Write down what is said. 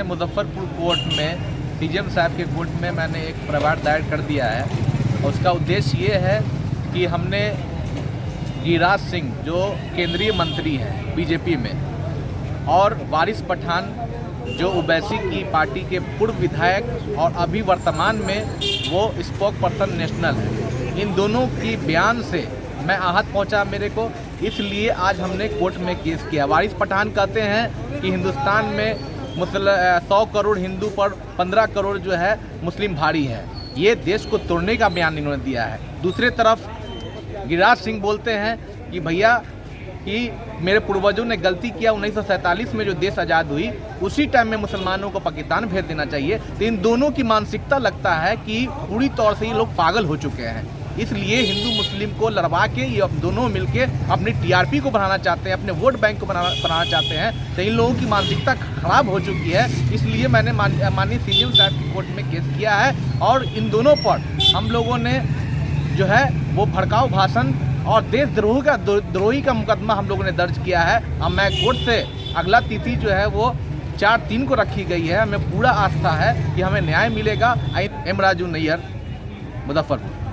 Muzaffarpur court में CJM साहब के कोर्ट में मैंने एक प्रवाद दायर कर दिया है और उसका उद्देश्य ये है कि हमने गिरिराज सिंह जो केंद्रीय मंत्री हैं बीजेपी में और वारिस पठान जो ओवैसी की पार्टी के पूर्व विधायक और अभी वर्तमान में वो स्पोक पर्सन नेशनल है, इन दोनों की बयान से मैं आहत पहुंचा मेरे को, इसलिए आज हमने कोर्ट में केस किया। वारिस पठान कहते हैं कि हिंदुस्तान में 100 करोड़ हिंदू पर 15 करोड़ जो है मुस्लिम भारी है, ये देश को तोड़ने का बयान इन्होंने दिया है। दूसरे तरफ गिरिराज सिंह बोलते हैं कि भैया कि मेरे पूर्वजों ने गलती किया, 1947 में जो देश आज़ाद हुई उसी टाइम में मुसलमानों को पाकिस्तान भेज देना चाहिए। तो इन दोनों की मानसिकता लगता है कि पूरी तौर से ये लोग पागल हो चुके हैं, इसलिए हिंदू मुस्लिम को लड़वा के ये दोनों मिलके अपनी टीआरपी को बढ़ाना चाहते हैं, अपने वोट बैंक को बनाना चाहते हैं। तो इन लोगों की मानसिकता खराब हो चुकी है, इसलिए मैंने माननीय सीजेएम साहब की कोर्ट में केस किया है और इन दोनों पर हम लोगों ने जो है वो भड़काऊ भाषण और देशद्रोही का मुकदमा हम लोगों ने दर्ज किया है। अब मैं कोर्ट से अगला तिथि जो है वो 4/3 को रखी गई है। हमें पूरा आस्था है कि हमें न्याय मिलेगा। एम राजू नैयर, मुजफ्फरपुर।